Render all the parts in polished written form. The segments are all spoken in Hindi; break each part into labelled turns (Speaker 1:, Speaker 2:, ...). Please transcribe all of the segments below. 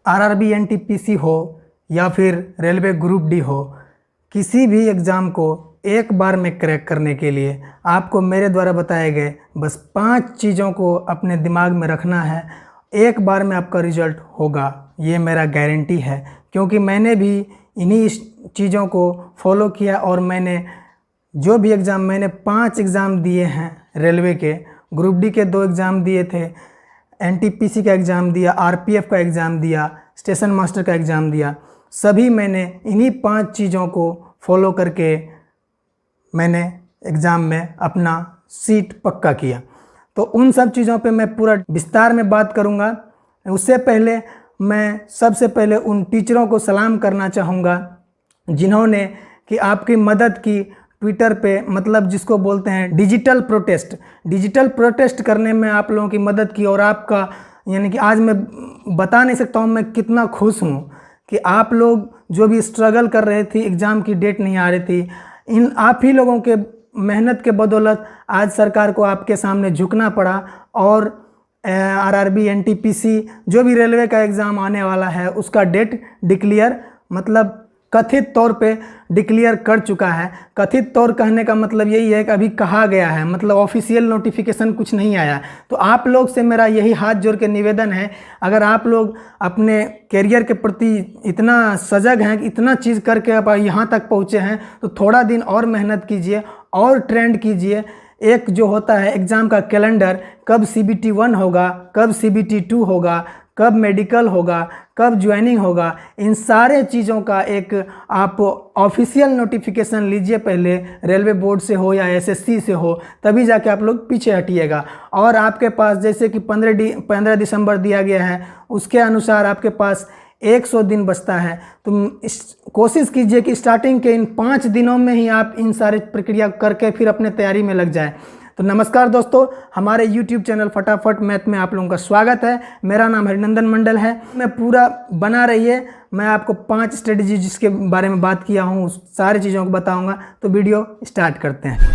Speaker 1: आरआरबी एनटीपीसी हो या फिर रेलवे ग्रुप डी हो, किसी भी एग्ज़ाम को एक बार में क्रैक करने के लिए आपको मेरे द्वारा बताए गए बस 5 चीज़ों को अपने दिमाग में रखना है। एक बार में आपका रिजल्ट होगा, ये मेरा गारंटी है, क्योंकि मैंने भी इन्हीं चीज़ों को फॉलो किया और मैंने जो भी एग्ज़ाम मैंने 5 एग्ज़ाम दिए हैं। रेलवे के ग्रुप डी के 2 एग्ज़ाम दिए थे, एनटीपीसी का एग्ज़ाम दिया, आरपीएफ का एग्ज़ाम दिया, स्टेशन मास्टर का एग्ज़ाम दिया। सभी मैंने इन्हीं 5 चीज़ों को फॉलो करके मैंने एग्ज़ाम में अपना सीट पक्का किया। तो उन सब चीज़ों पे मैं पूरा विस्तार में बात करूँगा। उससे पहले मैं सबसे पहले उन टीचरों को सलाम करना चाहूँगा जिन्होंने कि आपकी मदद की ट्विटर पे, मतलब जिसको बोलते हैं डिजिटल प्रोटेस्ट करने में आप लोगों की मदद की। और आपका यानी कि आज मैं बता नहीं सकता हूँ मैं कितना खुश हूँ कि आप लोग जो भी स्ट्रगल कर रहे थे, एग्ज़ाम की डेट नहीं आ रही थी, इन आप ही लोगों के मेहनत के बदौलत आज सरकार को आपके सामने झुकना पड़ा और आरआरबी एनटीपीसी जो भी रेलवे का एग्ज़ाम आने वाला है उसका डेट डिक्लेयर, मतलब कथित तौर पे डिक्लेयर कर चुका है। कथित तौर कहने का मतलब यही है कि अभी कहा गया है, मतलब ऑफिशियल नोटिफिकेशन कुछ नहीं आया। तो आप लोग से मेरा यही हाथ जोड़ के निवेदन है, अगर आप लोग अपने करियर के प्रति इतना सजग हैं, इतना चीज़ करके आप यहाँ तक पहुँचे हैं, तो थोड़ा दिन और मेहनत कीजिए और ट्रेंड कीजिए। एक जो होता है एग्ज़ाम का कैलेंडर, कब CBT 1 होगा, कब CBT 2 होगा, कब मेडिकल होगा, कब ज्वाइनिंग होगा, इन सारे चीज़ों का एक आप ऑफिशियल नोटिफिकेशन लीजिए पहले, रेलवे बोर्ड से हो या SSC से हो, तभी जाके आप लोग पीछे हटिएगा। और आपके पास जैसे कि 15 दिसंबर दिया गया है, उसके अनुसार आपके पास 100 दिन बचता है। तो कोशिश कीजिए कि स्टार्टिंग के इन 5 दिनों में ही आप इन सारे प्रक्रिया करके फिर अपने तैयारी में लग जाए। तो नमस्कार दोस्तों, हमारे YouTube चैनल फटाफट मैथ में आप लोगों का स्वागत है। मेरा नाम हरिनंदन मंडल है। मैं पूरा बना रहिए, मैं आपको 5 स्ट्रेटजी जिसके बारे में बात किया हूँ उस सारी चीज़ों को बताऊँगा। तो वीडियो स्टार्ट करते हैं।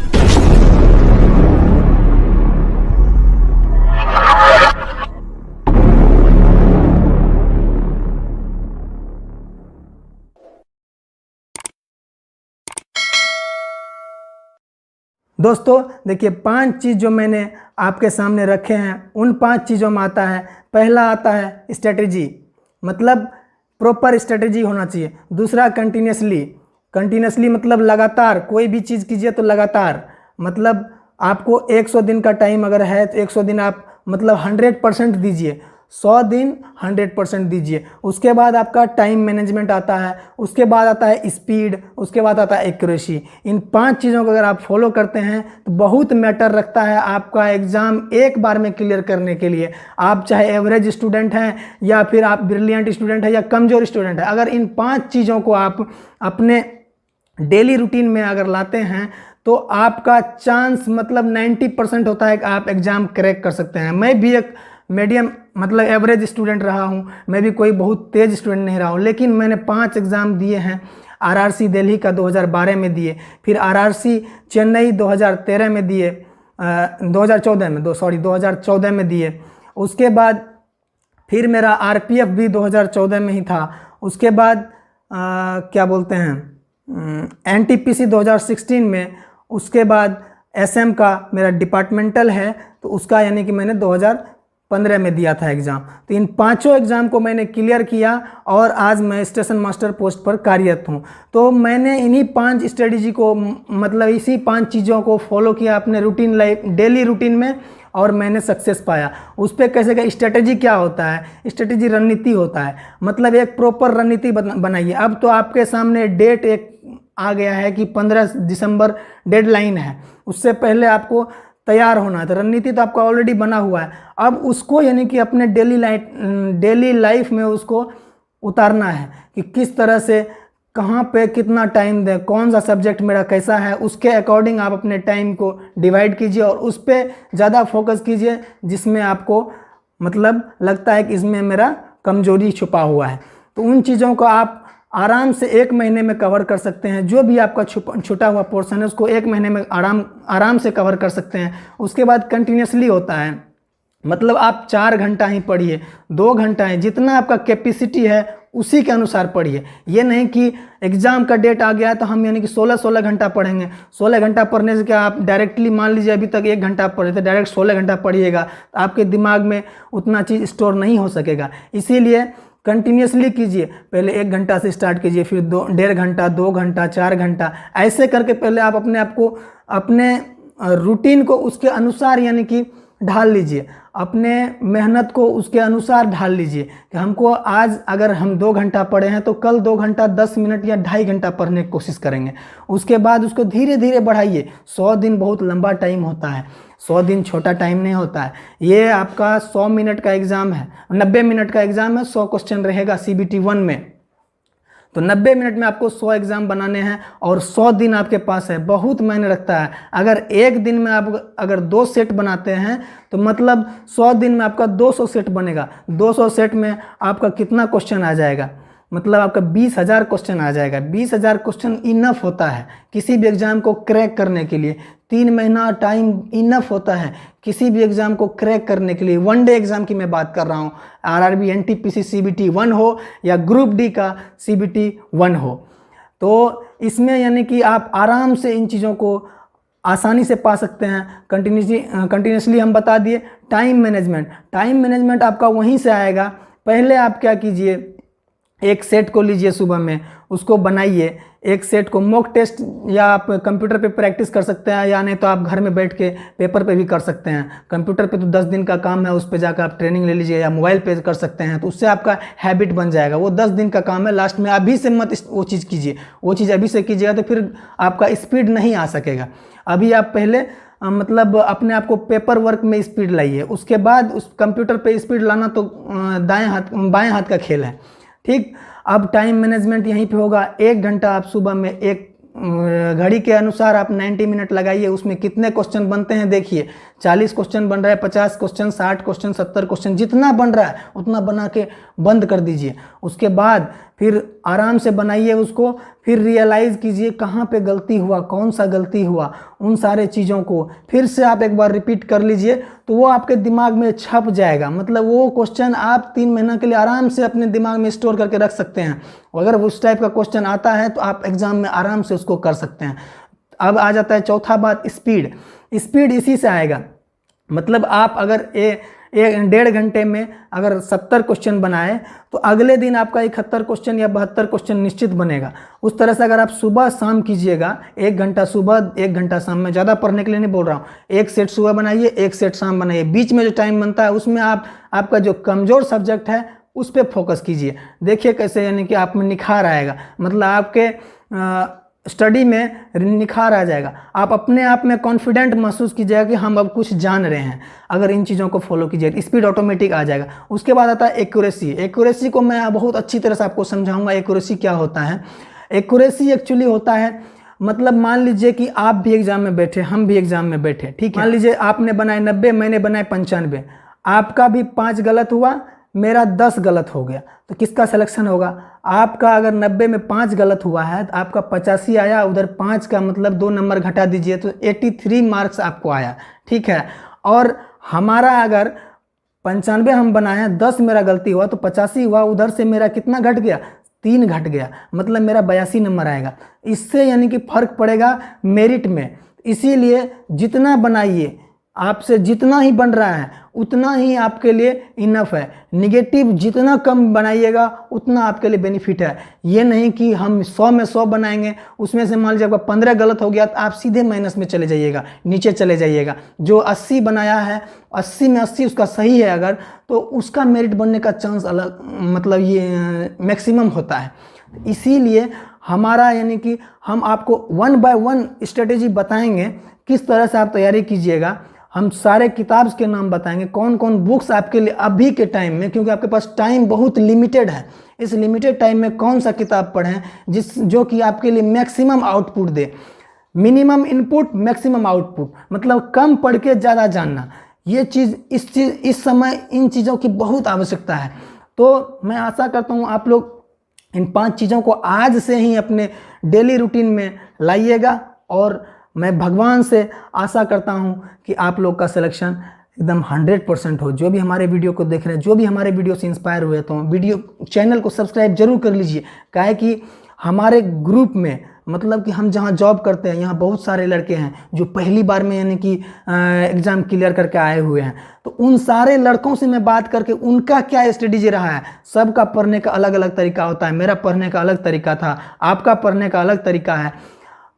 Speaker 1: दोस्तों देखिए, 5 चीज़ जो मैंने आपके सामने रखे हैं, उन 5 चीज़ों में आता है, पहला आता है स्ट्रेटजी, मतलब प्रॉपर स्ट्रेटजी होना चाहिए। दूसरा कंटिन्यूसली मतलब लगातार कोई भी चीज़ कीजिए तो लगातार, मतलब आपको 100 दिन का टाइम अगर है तो 100 दिन आप मतलब 100% दीजिए, 100 दिन 100% दीजिए। उसके बाद आपका टाइम मैनेजमेंट आता है, उसके बाद आता है स्पीड, उसके बाद आता है एक्यूरेसी। इन 5 चीज़ों को अगर आप फॉलो करते हैं तो बहुत मैटर रखता है आपका एग्ज़ाम एक बार में क्लियर करने के लिए। आप चाहे एवरेज स्टूडेंट हैं या फिर आप ब्रिलियंट स्टूडेंट हैं या कमज़ोर स्टूडेंट हैं, अगर इन 5 चीज़ों को आप अपने डेली रूटीन में अगर लाते हैं तो आपका चांस मतलब 90% होता है कि आप एग्ज़ाम क्रैक कर सकते हैं। मैं भी एक मीडियम मतलब एवरेज स्टूडेंट रहा हूँ, मैं भी कोई बहुत तेज़ स्टूडेंट नहीं रहा हूँ, लेकिन मैंने 5 एग्ज़ाम दिए हैं। RRC दिल्ली का 2012 में दिए, फिर RRC चेन्नई 2013 में दिए, 2014 में दिए। उसके बाद फिर मेरा RPF भी 2014 में ही था। उसके बाद क्या बोलते हैं NTPC 2016 में। उसके बाद SM का मेरा डिपार्टमेंटल है, तो उसका यानी कि मैंने 2015 में दिया था एग्ज़ाम। तो इन 5 एग्ज़ाम को मैंने क्लियर किया और आज मैं स्टेशन मास्टर पोस्ट पर कार्यरत हूँ। तो मैंने इन्हीं 5 स्ट्रेटजी को, मतलब इसी 5 चीज़ों को फॉलो किया अपने रूटीन लाइफ, डेली रूटीन में, और मैंने सक्सेस पाया। उस पर कैसे का स्ट्रेटजी क्या होता है, स्ट्रेटजी रणनीति होता है, मतलब एक प्रॉपर रणनीति बनाइए। अब तो आपके सामने डेट एक आ गया है कि 15 दिसंबर डेडलाइन है, उससे पहले आपको तैयार होना है। तो रणनीति तो आपका ऑलरेडी बना हुआ है, अब उसको यानी कि अपने डेली लाइफ में उसको उतारना है कि किस तरह से, कहाँ पे कितना टाइम दें, कौन सा सब्जेक्ट मेरा कैसा है, उसके अकॉर्डिंग आप अपने टाइम को डिवाइड कीजिए और उस पर ज़्यादा फोकस कीजिए जिसमें आपको मतलब लगता है कि इसमें मेरा कमजोरी छुपा हुआ है। तो उन चीज़ों को आप आराम से 1 महीने में कवर कर सकते हैं। जो भी आपका छूटा हुआ पोर्शन है उसको 1 महीने में आराम से कवर कर सकते हैं। उसके बाद कंटिन्यूसली होता है, मतलब आप 4 घंटा ही पढ़िए, 2 घंटा ही, जितना आपका कैपेसिटी है उसी के अनुसार पढ़िए। ये नहीं कि एग्ज़ाम का डेट आ गया है तो हम यानी कि 16 घंटा पढ़ेंगे। 16 घंटा पढ़ने से क्या, आप डायरेक्टली मान लीजिए अभी तक 1 घंटा पढ़े थे, डायरेक्ट 16 घंटा पढ़िएगा तो आपके दिमाग में उतना चीज़ स्टोर नहीं हो सकेगा। इसीलिए कंटिन्यूसली कीजिए। पहले 1 घंटा से स्टार्ट कीजिए, फिर 1.5 घंटा, 2 घंटा, 4 घंटा, ऐसे करके पहले आप अपने आप को, अपने रूटीन को उसके अनुसार यानी कि ढाल लीजिए, अपने मेहनत को उसके अनुसार ढाल लीजिए कि हमको आज अगर हम 2 घंटा पढ़े हैं तो कल 2 घंटा 10 मिनट या 2.5 घंटा पढ़ने की कोशिश करेंगे। उसके बाद उसको धीरे धीरे बढ़ाइए। 100 दिन बहुत लंबा टाइम होता है, 100 दिन छोटा टाइम नहीं होता है। ये आपका 100 मिनट का एग्ज़ाम है, 90 मिनट का एग्ज़ाम है, 100 क्वेश्चन रहेगा CBT 1 में, तो 90 मिनट में आपको 100 एग्ज़ाम बनाने हैं और 100 दिन आपके पास है। बहुत मायने रखता है। अगर एक दिन में आप अगर 2 सेट बनाते हैं तो मतलब 100 दिन में आपका 200 सेट बनेगा। 200 सेट में आपका कितना क्वेश्चन आ जाएगा, मतलब आपका 20,000 क्वेश्चन आ जाएगा। 20,000 क्वेश्चन इनफ होता है किसी भी एग्ज़ाम को क्रैक करने के लिए। 3 महीना टाइम इनफ होता है किसी भी एग्ज़ाम को क्रैक करने के लिए। 1 डे एग्ज़ाम की मैं बात कर रहा हूँ, RRB NTPC CBT 1 हो या ग्रुप डी का CBT 1 हो। तो इसमें यानी कि आप आराम से इन चीज़ों को आसानी से पा सकते हैं। कंटिन्यूसली हम बता दिए। टाइम मैनेजमेंट आपका वहीं से आएगा। पहले आप क्या कीजिए, एक सेट को लीजिए, सुबह में उसको बनाइए। एक सेट को मॉक टेस्ट या आप कंप्यूटर पे प्रैक्टिस कर सकते हैं, या नहीं तो आप घर में बैठ के पेपर पे भी कर सकते हैं। कंप्यूटर पे तो 10 दिन का काम है, उस पे जाकर आप ट्रेनिंग ले लीजिए, या मोबाइल पे कर सकते हैं, तो उससे आपका हैबिट बन जाएगा। वो 10 दिन का काम है, लास्ट में अभी से मत वो चीज़ कीजिए। वो चीज़ अभी से कीजिएगा तो फिर आपका स्पीड नहीं आ सकेगा। अभी आप पहले मतलब अपने आप को पेपर वर्क में स्पीड लाइए, उसके बाद उस कंप्यूटर पे स्पीड लाना तो बाएं हाथ का खेल है। ठीक, अब टाइम मैनेजमेंट यहीं पे होगा। 1 घंटा आप सुबह में, एक घड़ी के अनुसार आप 90 मिनट लगाइए। उसमें कितने क्वेश्चन बनते हैं देखिए, 40 क्वेश्चन बन रहा है, 50 क्वेश्चन, 60 क्वेश्चन, 70 क्वेश्चन, जितना बन रहा है उतना बना के बंद कर दीजिए। उसके बाद फिर आराम से बनाइए उसको, फिर रियलाइज़ कीजिए कहाँ पे गलती हुआ, कौन सा गलती हुआ, उन सारे चीज़ों को फिर से आप एक बार रिपीट कर लीजिए, तो वो आपके दिमाग में छप जाएगा। मतलब वो क्वेश्चन आप 3 महीना के लिए आराम से अपने दिमाग में स्टोर करके रख सकते हैं। अगर उस टाइप का क्वेश्चन आता है तो आप एग्ज़ाम में आराम से उसको कर सकते हैं। अब आ जाता है चौथा बात, स्पीड इसी से आएगा। मतलब आप अगर 1.5 घंटे में अगर 70 क्वेश्चन बनाए तो अगले दिन आपका 71 क्वेश्चन या 72 क्वेश्चन निश्चित बनेगा। उस तरह से अगर आप सुबह शाम कीजिएगा, 1 घंटा सुबह 1 घंटा शाम में, ज़्यादा पढ़ने के लिए नहीं बोल रहा हूँ, 1 सेट सुबह बनाइए, 1 सेट शाम बनाइए। बीच में जो टाइम बनता है उसमें आपका जो कमज़ोर सब्जेक्ट है उस पर फोकस कीजिए। देखिए कैसे यानी कि आप में निखार आएगा, मतलब आपके स्टडी में निखार आ जाएगा। आप अपने आप में कॉन्फिडेंट महसूस कीजिएगा कि हम अब कुछ जान रहे हैं। अगर इन चीज़ों को फॉलो कीजिए तो स्पीड ऑटोमेटिक आ जाएगा। उसके बाद आता है एक्यूरेसी को मैं बहुत अच्छी तरह से आपको समझाऊंगा। एक्यूरेसी क्या होता है? एक्यूरेसी एक्चुअली होता है, मतलब मान लीजिए कि आप भी एग्जाम में बैठे, हम भी एग्जाम में बैठे, ठीक है। मान लीजिए आपने बनाए 90, मैंने बनाए 95, आपका भी 5 गलत हुआ, मेरा 10 गलत हो गया, तो किसका सिलेक्शन होगा? आपका अगर 90 में 5 गलत हुआ है तो आपका 85 आया, उधर 5 का मतलब 2 नंबर घटा दीजिए तो 83 मार्क्स आपको आया, ठीक है। और हमारा अगर 95 हम बनाए हैं, 10 मेरा गलती हुआ तो 85 हुआ, उधर से मेरा कितना घट गया? 3 घट गया, मतलब मेरा 82 नंबर आएगा। इससे यानी कि फर्क पड़ेगा मेरिट में। इसीलिए जितना बनाइए, आपसे जितना ही बन रहा है उतना ही आपके लिए इनफ है। निगेटिव जितना कम बनाइएगा उतना आपके लिए बेनिफिट है। ये नहीं कि हम 100 में 100 बनाएंगे, उसमें से मान लीजिए आपका 15 गलत हो गया तो आप सीधे माइनस में चले जाइएगा, नीचे चले जाइएगा। जो 80 बनाया है, 80 में 80 उसका सही है अगर, तो उसका मेरिट बनने का चांस अलग, मतलब ये मैक्सिमम होता है। इसीलिए हमारा यानी कि हम आपको 1 बाय 1 स्ट्रेटेजी बताएंगे किस तरह से आप तैयारी कीजिएगा। हम सारे किताब के नाम बताएंगे, कौन कौन बुक्स आपके लिए अभी के टाइम में, क्योंकि आपके पास टाइम बहुत लिमिटेड है, इस लिमिटेड टाइम में कौन सा किताब पढ़ें जो कि आपके लिए मैक्सिमम आउटपुट दे। मिनिमम इनपुट मैक्सिमम आउटपुट, मतलब कम पढ़ के ज़्यादा जानना। ये चीज़ इस समय इन चीज़ों की बहुत आवश्यकता है। तो मैं आशा करता हूँ आप लोग इन 5 चीज़ों को आज से ही अपने डेली रूटीन में लाइएगा, और मैं भगवान से आशा करता हूं कि आप लोग का सिलेक्शन एकदम 100% हो। जो भी हमारे वीडियो को देख रहे हैं, जो भी हमारे वीडियो से इंस्पायर हुए, तो वीडियो चैनल को सब्सक्राइब जरूर कर लीजिए। क्या है कि हमारे ग्रुप में, मतलब कि हम जहाँ जॉब करते हैं, यहाँ बहुत सारे लड़के हैं जो पहली बार में यानी कि एग्ज़ाम क्लियर करके आए हुए हैं। तो उन सारे लड़कों से मैं बात करके उनका क्या स्ट्रेटेजी रहा है, सबका पढ़ने का अलग अलग तरीका होता है। मेरा पढ़ने का अलग तरीका था, आपका पढ़ने का अलग तरीका है,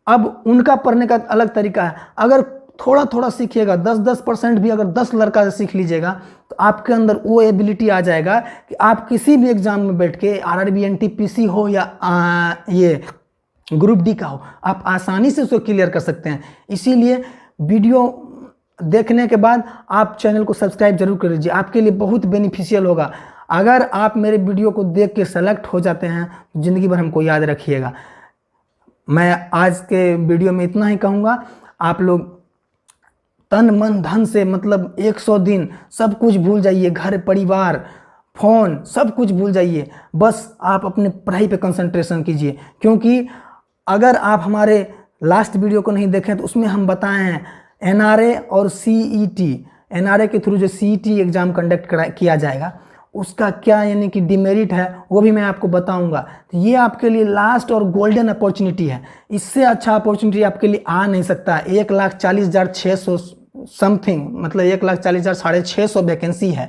Speaker 1: अब उनका पढ़ने का अलग तरीका है। अगर थोड़ा थोड़ा सीखिएगा, 10% भी अगर 10 लड़का से सीख लीजिएगा तो आपके अंदर वो एबिलिटी आ जाएगा कि आप किसी भी एग्ज़ाम में बैठ के RRB NTPC हो या ये ग्रुप डी का हो, आप आसानी से उसको क्लियर कर सकते हैं। इसीलिए वीडियो देखने के बाद आप चैनल को सब्सक्राइब जरूर कर लीजिए, आपके लिए बहुत बेनिफिशियल होगा। अगर आप मेरे वीडियो को देख के सेलेक्ट हो जाते हैं तो ज़िंदगी भर हमको याद रखिएगा। मैं आज के वीडियो में इतना ही कहूँगा, आप लोग तन मन धन से, मतलब 100 दिन सब कुछ भूल जाइए, घर परिवार फ़ोन सब कुछ भूल जाइए, बस आप अपने पढ़ाई पे कंसंट्रेशन कीजिए। क्योंकि अगर आप हमारे लास्ट वीडियो को नहीं देखें तो उसमें हम बताए हैं NRA और CET, NRA के थ्रू जो CET एग्ज़ाम कंडक्ट किया जाएगा उसका क्या यानी कि डिमेरिट है वो भी मैं आपको बताऊंगा। तो ये आपके लिए लास्ट और गोल्डन अपॉर्चुनिटी है, इससे अच्छा अपॉर्चुनिटी आपके लिए आ नहीं सकता। 1,40,600 समथिंग, मतलब 1,40,650 वैकेंसी है।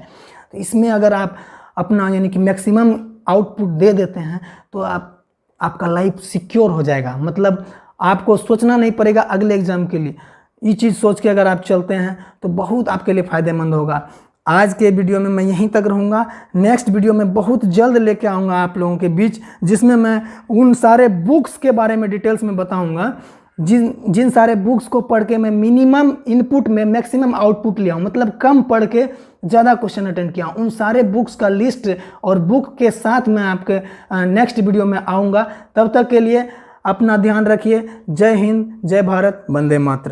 Speaker 1: तो इसमें अगर आप अपना यानी कि मैक्सिमम आउटपुट दे देते हैं तो आपका लाइफ सिक्योर हो जाएगा। मतलब आपको सोचना नहीं पड़ेगा अगले एग्ज़ाम के लिए। ये चीज़ सोच के अगर आप चलते हैं तो बहुत आपके लिए फ़ायदेमंद होगा। आज के वीडियो में मैं यहीं तक रहूँगा। नेक्स्ट वीडियो में बहुत जल्द लेके आऊँगा आप लोगों के बीच, जिसमें मैं उन सारे बुक्स के बारे में डिटेल्स में बताऊँगा जिन सारे बुक्स को पढ़ के मैं मिनिमम इनपुट में मैक्सिमम आउटपुट लिया हूँ, मतलब कम पढ़ के ज़्यादा क्वेश्चन अटेंड किया हूँ। उन सारे बुक्स का लिस्ट और बुक के साथ मैं आपके नेक्स्ट वीडियो में आऊँगा। तब तक के लिए अपना ध्यान रखिए। जय हिंद, जय भारत, वंदे मातरम।